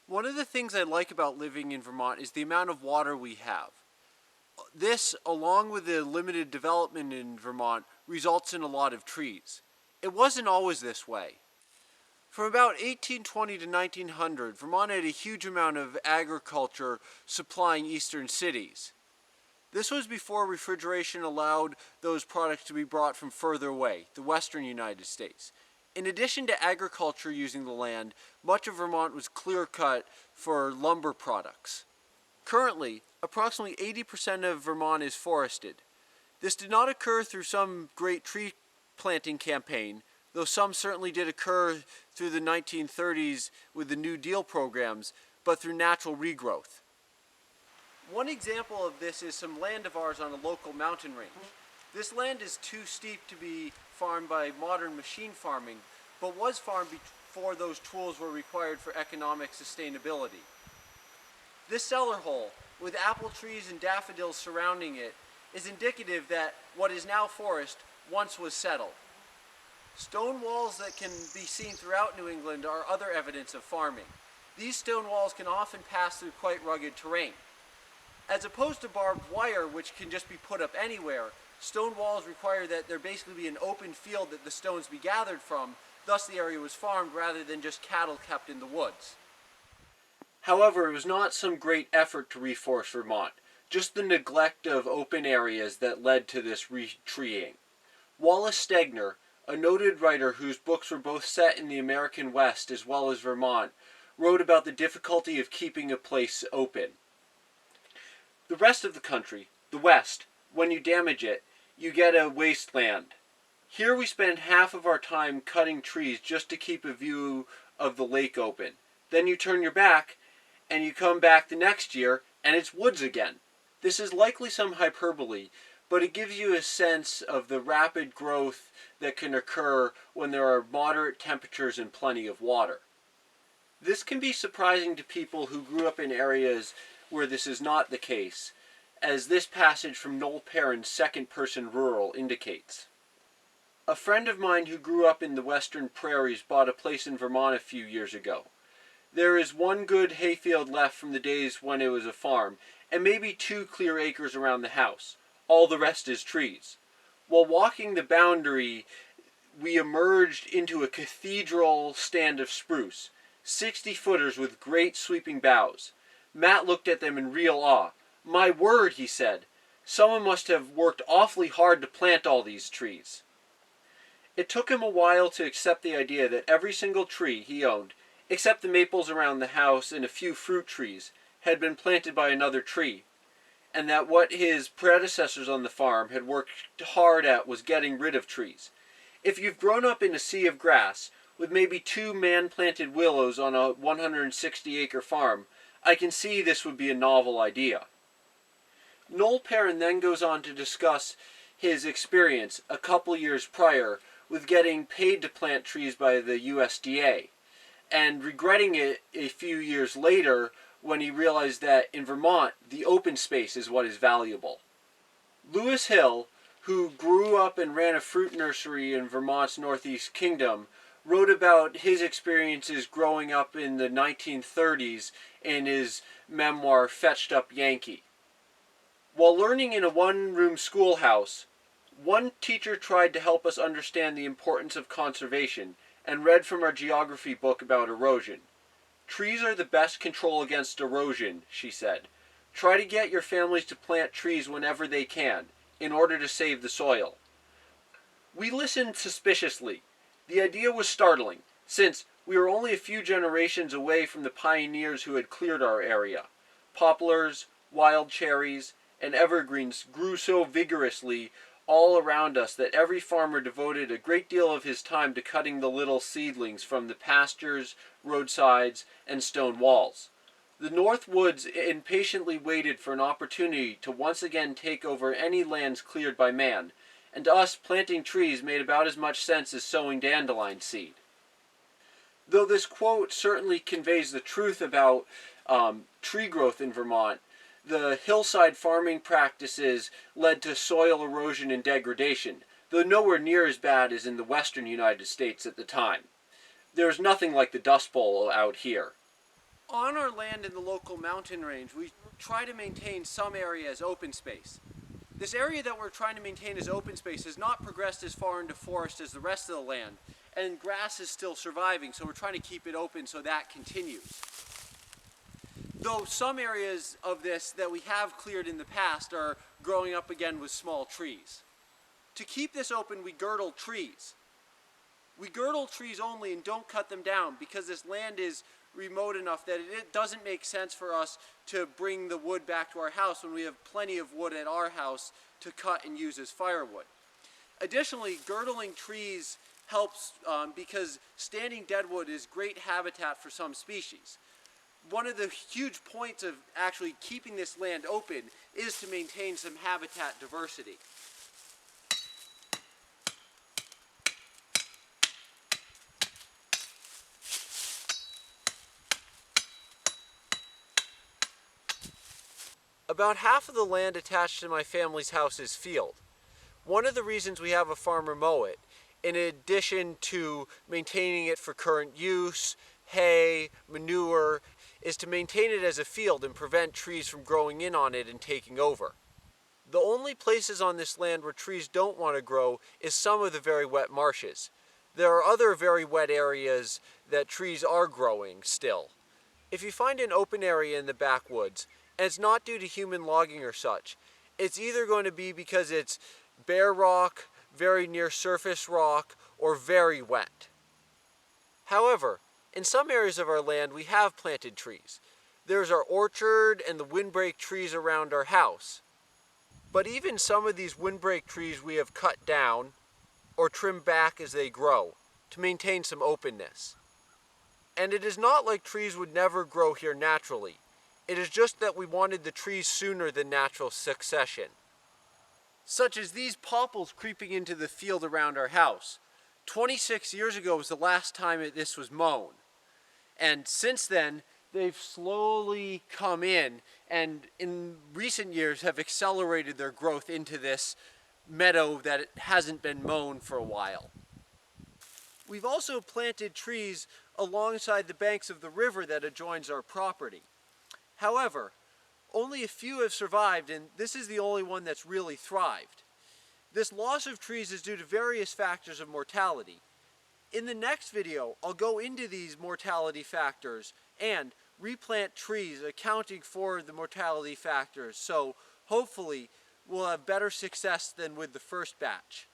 One of the things I like about living in Vermont is the amount of water we have. This, along with the limited development in Vermont, results in a lot of trees. It wasn't always this way. From about 1820 to 1900, Vermont had a huge amount of agriculture supplying eastern cities. This was before refrigeration allowed those products to be brought from further away, the western United States. In addition to agriculture using the land, much of Vermont was clear-cut for lumber products. Currently, approximately 80% of Vermont is forested. This did not occur through some great tree planting campaign, though some certainly did occur through the 1930s with the New Deal programs, but through natural regrowth. One example of this is some land of ours on a local mountain range. This land is too steep to be farmed by modern machine farming, but was farmed before those tools were required for economic sustainability. This cellar hole, with apple trees and daffodils surrounding it, is indicative that what is now forest once was settled. Stone walls that can be seen throughout New England are other evidence of farming. These stone walls can often pass through quite rugged terrain. As opposed to barbed wire, which can just be put up anywhere, stone walls require that there basically be an open field that the stones be gathered from, thus the area was farmed rather than just cattle kept in the woods. However, it was not some great effort to reforest Vermont, just the neglect of open areas that led to this retreeing. Wallace Stegner, a noted writer whose books were both set in the American West as well as Vermont, wrote about the difficulty of keeping a place open. The rest of the country, the West, when you damage it, you get a wasteland. Here we spend half of our time cutting trees just to keep a view of the lake open. Then you turn your back, and you come back the next year, and it's woods again. This is likely some hyperbole, but it gives you a sense of the rapid growth that can occur when there are moderate temperatures and plenty of water. This can be surprising to people who grew up in areas where this is not the case, as this passage from Noel Perrin's second-person rural indicates. A friend of mine who grew up in the western prairies bought a place in Vermont a few years ago. There is one good hayfield left from the days when it was a farm, and maybe 2 clear acres around the house. All the rest is trees. While walking the boundary, we emerged into a cathedral stand of spruce, 60-footers with great sweeping boughs. Matt looked at them in real awe. "My word," he said, "someone must have worked awfully hard to plant all these trees." It took him a while to accept the idea that every single tree he owned, except the maples around the house and a few fruit trees, had been planted by another tree, and that what his predecessors on the farm had worked hard at was getting rid of trees. If you've grown up in a sea of grass, with maybe 2 man-planted willows on a 160-acre farm, I can see this would be a novel idea. Noel Perrin then goes on to discuss his experience a couple years prior with getting paid to plant trees by the USDA, and regretting it a few years later when he realized that in Vermont, the open space is what is valuable. Lewis Hill, who grew up and ran a fruit nursery in Vermont's Northeast Kingdom, wrote about his experiences growing up in the 1930s in his memoir, Fetched Up Yankee. While learning in a one-room schoolhouse, one teacher tried to help us understand the importance of conservation and read from our geography book about erosion. "Trees are the best control against erosion," she said. "Try to get your families to plant trees whenever they can, in order to save the soil." We listened suspiciously. The idea was startling, since we were only a few generations away from the pioneers who had cleared our area. Poplars, wild cherries, and evergreens grew so vigorously all around us that every farmer devoted a great deal of his time to cutting the little seedlings from the pastures, roadsides, and stone walls. The North Woods impatiently waited for an opportunity to once again take over any lands cleared by man, and to us planting trees made about as much sense as sowing dandelion seed. Though this quote certainly conveys the truth about tree growth in Vermont, the hillside farming practices led to soil erosion and degradation, though nowhere near as bad as in the western United States at the time. There is nothing like the Dust Bowl out here. On our land in the local mountain range, we try to maintain some area as open space. This area that we're trying to maintain as open space has not progressed as far into forest as the rest of the land, and grass is still surviving, so we're trying to keep it open so that continues. Though some areas of this that we have cleared in the past are growing up again with small trees. To keep this open, we girdle trees. We girdle trees only and don't cut them down because this land is remote enough that it doesn't make sense for us to bring the wood back to our house when we have plenty of wood at our house to cut and use as firewood. Additionally, girdling trees helps because standing deadwood is great habitat for some species. One of the huge points of actually keeping this land open is to maintain some habitat diversity. About half of the land attached to my family's house is field. One of the reasons we have a farmer mow it, in addition to maintaining it for current use, hay, manure, is to maintain it as a field and prevent trees from growing in on it and taking over. The only places on this land where trees don't want to grow is some of the very wet marshes. There are other very wet areas that trees are growing still. If you find an open area in the backwoods, and it's not due to human logging or such, it's either going to be because it's bare rock, very near surface rock, or very wet. However, in some areas of our land we have planted trees. There's our orchard and the windbreak trees around our house. But even some of these windbreak trees we have cut down or trimmed back as they grow to maintain some openness. And it is not like trees would never grow here naturally. It is just that we wanted the trees sooner than natural succession. Such as these popples creeping into the field around our house. 26 years ago was the last time this was mown. And since then, they've slowly come in and in recent years have accelerated their growth into this meadow that it hasn't been mown for a while. We've also planted trees alongside the banks of the river that adjoins our property. However, only a few have survived, and this is the only one that's really thrived. This loss of trees is due to various factors of mortality. In the next video, I'll go into these mortality factors and replant trees accounting for the mortality factors, so hopefully we'll have better success than with the first batch.